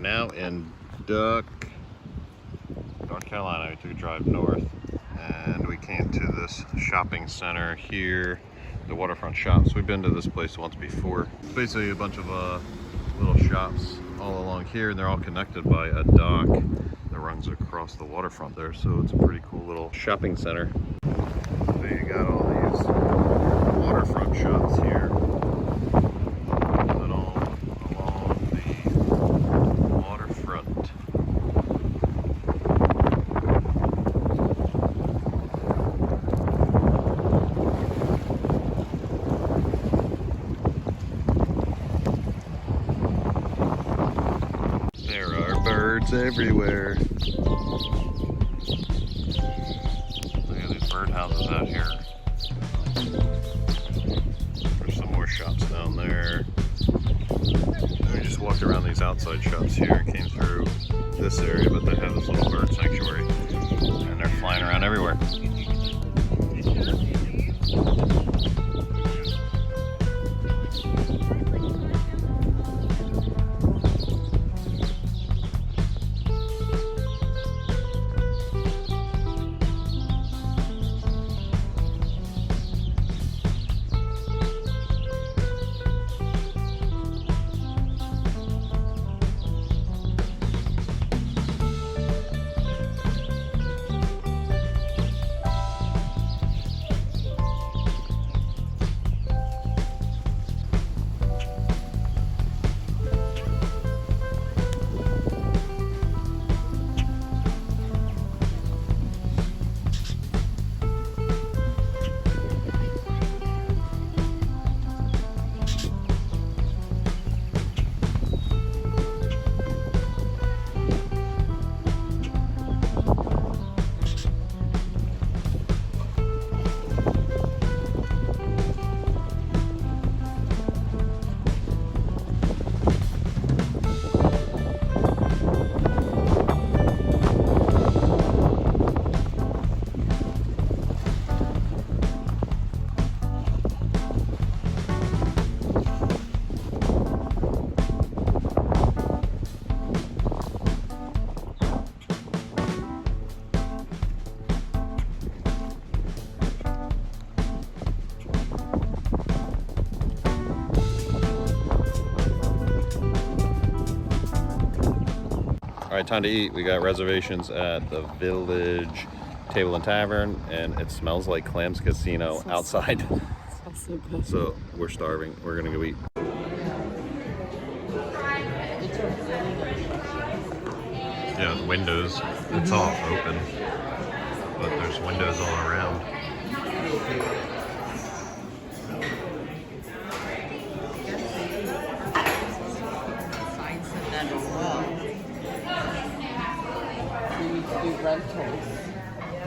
now in North Carolina. We took a drive north and we came to this shopping center here, the Waterfront shops. We've been to this place once before. It's basically a bunch of little shops all along here, and they're all connected by a dock that runs across the waterfront there. So it's a pretty cool little shopping center. So you got all these waterfront shops here. Birds everywhere. Look at these birdhouses out here. There's some more shops down there. We just walked around these outside shops here, came through this area, but they have this little bird sanctuary and they're flying around everywhere. All right, time to eat. We got reservations at the Village Table and Tavern, and it smells like Clams Casino outside. So good. So we're starving. We're gonna go eat. Yeah, the windows. It's all open, but there's windows all around. Rentals.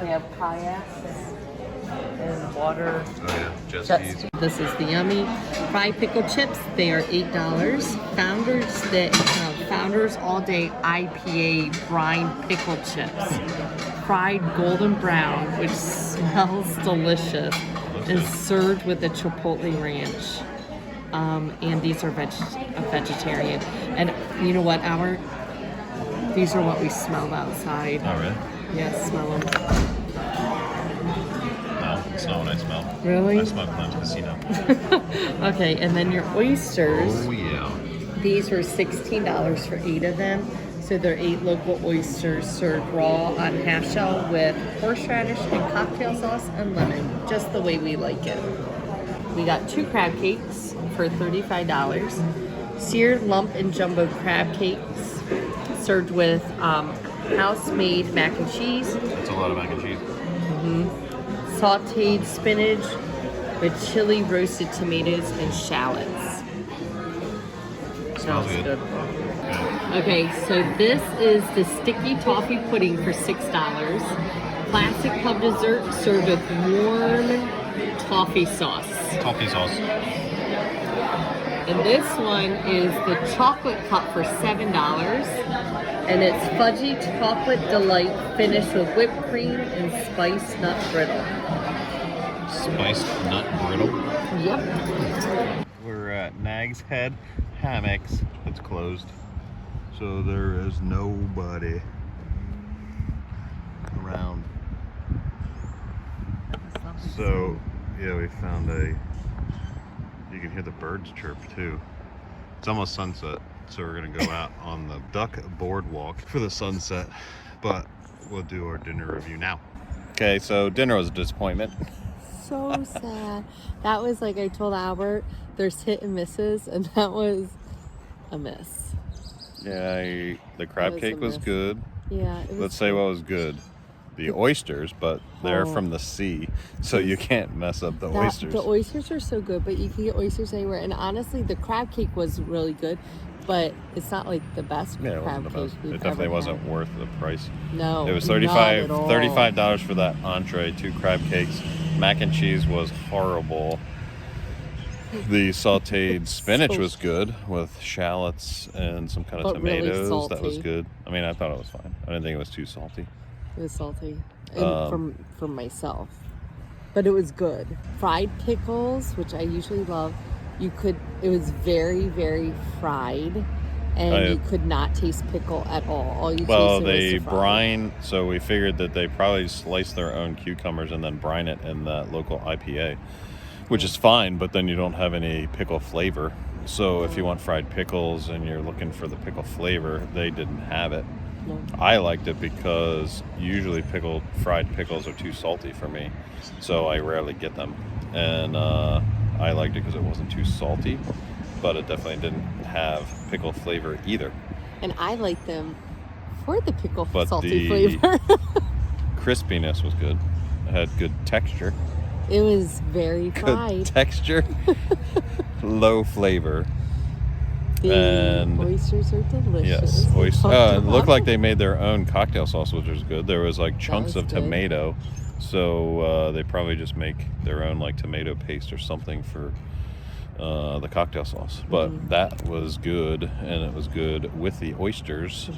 They have kayaks and water. Oh yeah, jet skis. This is the yummy fried pickle chips. They are $8. Founders All Day IPA brine pickle chips, fried golden brown, which smells delicious, and served with a chipotle ranch. And these are vegetarian. And you know what? These are what we smelled outside. Oh, really? Yes, smell them. No, it's not what I smell. Really? I smell Clams Casino. Okay, and then your oysters. Oh, yeah. These were $16 for 8 of them. So they're 8 local oysters served raw on half shell with horseradish and cocktail sauce and lemon, just the way we like it. We got 2 crab cakes for $35. Seared lump and jumbo crab cakes served with house-made mac and cheese. That's a lot of mac and cheese. Sauteed spinach with chili roasted tomatoes and shallots. Smells good. Okay, so this is the sticky toffee pudding for $6. Classic pub dessert served with warm toffee sauce. Toffee sauce. And this one is the chocolate cup for $7. And it's fudgy chocolate delight finished with whipped cream and spiced nut brittle. Spiced nut brittle? Yep. We're at Nag's Head Hammocks. It's closed. So there is nobody around. So yeah, we found you can hear the birds chirp too. It's almost sunset, so we're gonna go out on the duck boardwalk for the sunset, but we'll do our dinner review now. Okay, so dinner was a disappointment. So sad. That was like, I told Albert, there's hit and misses, and that was a miss. Yeah, the crab cake was good. Yeah, it was. Let's say what was good. The oysters, but they're from the sea, so you can't mess up the oysters. The oysters are so good, but you can get oysters anywhere. And honestly, the crab cake was really good, but it's not like the best crab cake we've It definitely ever wasn't had. worth the price. No, it was $35 $35 for that entree, 2 crab cakes. Mac and cheese was horrible. The sauteed spinach was good with shallots and some kind of tomatoes. Really that was good. I mean, I thought it was fine. I didn't think it was too salty. It was salty, and from myself, but it was good. Fried pickles, which I usually love. It was very, very fried, and you could not taste pickle at all. All you tasted was the fry. Brine. So we figured that they probably slice their own cucumbers and then brine it in that local IPA, which is fine. But then you don't have any pickle flavor. So if you want fried pickles and you're looking for the pickle flavor, they didn't have it. No. I liked it because usually fried pickles are too salty for me, so I rarely get them. And I liked it because it wasn't too salty, but it definitely didn't have pickle flavor either. And I liked them for the salty flavor. Crispiness was good. It had good texture. It was very fried. Good texture. Low flavor. And oysters are delicious. Yes, it looked like they made their own cocktail sauce, which was good. There was like chunks of tomato, so they probably just make their own like tomato paste or something for the cocktail sauce. But that was good, and it was good with the oysters.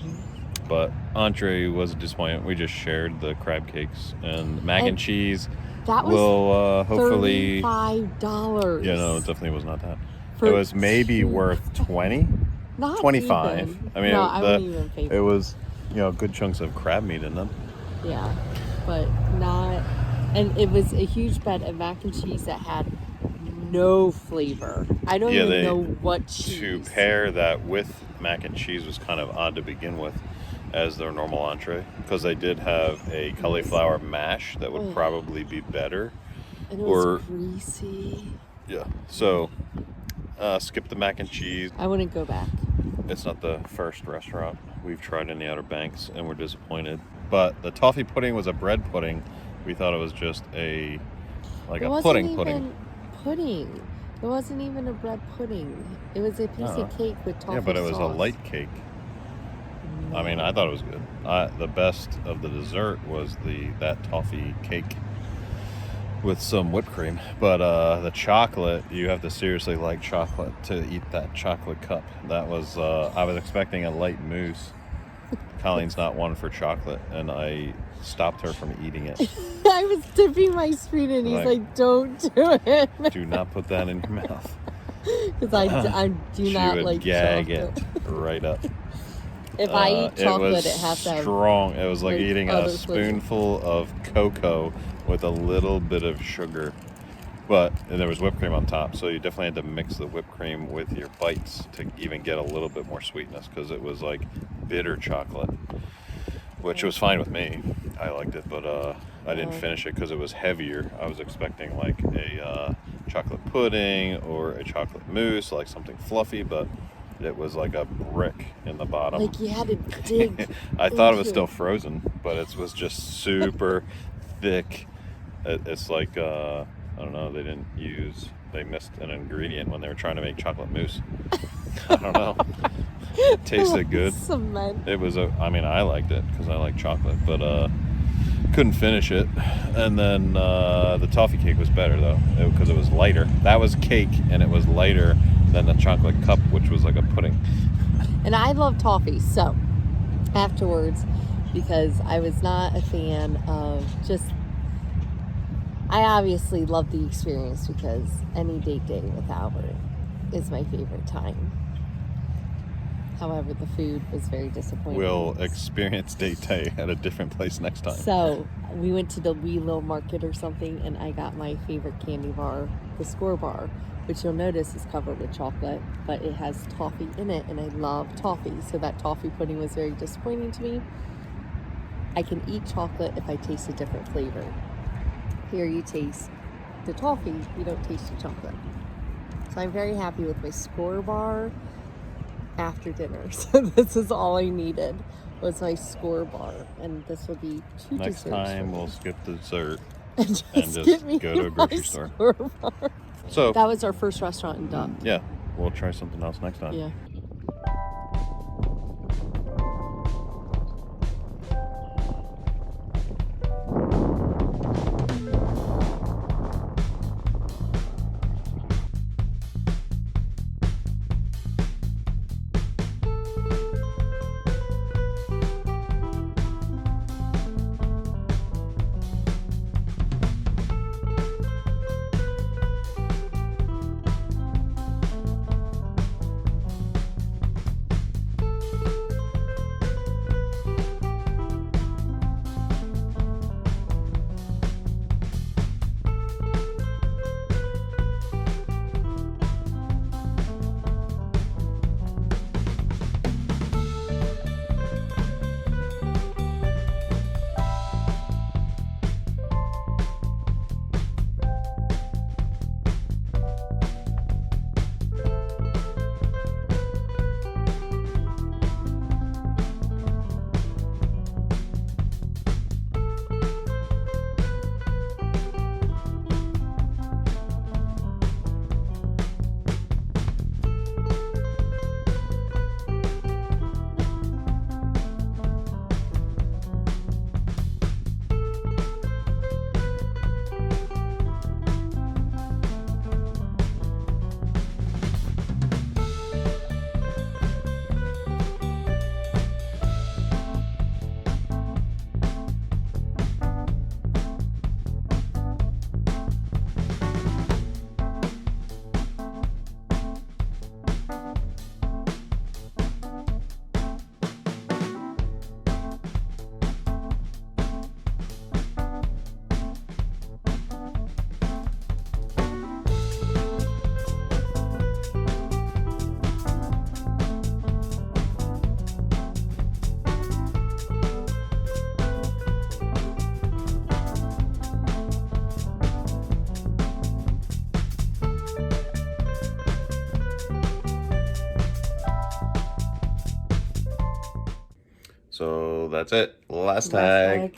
But entree was a disappointment. We just shared the crab cakes and mac and cheese. That was hopefully $35. Yeah, no, it definitely was not that. It was maybe worth 20, not 25. Even. I mean, no, I wouldn't even pay for it was, good chunks of crab meat in them. Yeah, but not, and it was a huge bed of mac and cheese that had no flavor. I don't even know what cheese. To pair that with mac and cheese was kind of odd to begin with as their normal entree, because they did have a cauliflower mash that would probably be better. And it was greasy. Yeah, so skip the mac and cheese. I wouldn't go back. It's not the first restaurant we've tried in the Outer Banks, and we're disappointed. But the toffee pudding was a bread pudding. We thought it was just a pudding. Pudding. It wasn't even a bread pudding. It was a piece of cake with toffee sauce. Yeah, but it was a light cake. I mean, I thought it was good. The best of the dessert was that toffee cake with some whipped cream, but the chocolate, you have to seriously like chocolate to eat that chocolate cup. That was I was expecting a light mousse. Colleen's not one for chocolate, and I stopped her from eating it. I was dipping my spoon and he's like, don't do it. Do not put that in your mouth. Because I do not like gag chocolate. It right up. If I eat chocolate, it has to have strong. It was like eating a spoonful of cocoa with a little bit of sugar. But there was whipped cream on top, so you definitely had to mix the whipped cream with your bites to even get a little bit more sweetness, because it was like bitter chocolate, which was fine with me. I liked it, but I didn't finish it because it was heavier. I was expecting like a chocolate pudding or a chocolate mousse, like something fluffy, but it was like a brick in the bottom. Like you had to dig. I thought it was still frozen, but it was just super thick. It's like, I don't know, they missed an ingredient when they were trying to make chocolate mousse. I don't know. It tasted good. Cement. It was I liked it because I like chocolate, but couldn't finish it. And then the toffee cake was better though, because it was lighter. That was cake, and it was lighter than the chocolate cup, which was like a pudding. And I love toffee, so afterwards, because I was not a fan of I obviously love the experience, because any date day with Albert is my favorite time. However, the food was very disappointing. We'll experience date day at a different place next time. So we went to the wee little market or something, and I got my favorite candy bar, the Score bar, which you'll notice is covered with chocolate, but it has toffee in it, and I love toffee. So that toffee pudding was very disappointing to me. I can eat chocolate if I taste a different flavor. Here you taste the toffee, you don't taste the chocolate. So I'm very happy with my Score bar after dinner. So this is all I needed was my Score bar, and this will be two Next desserts. time we'll skip the dessert and and get just me go to a my grocery store. Score bar. So That was our first restaurant in Duck. yeah, we'll try something else next time. Yeah. So that's it. Last tag.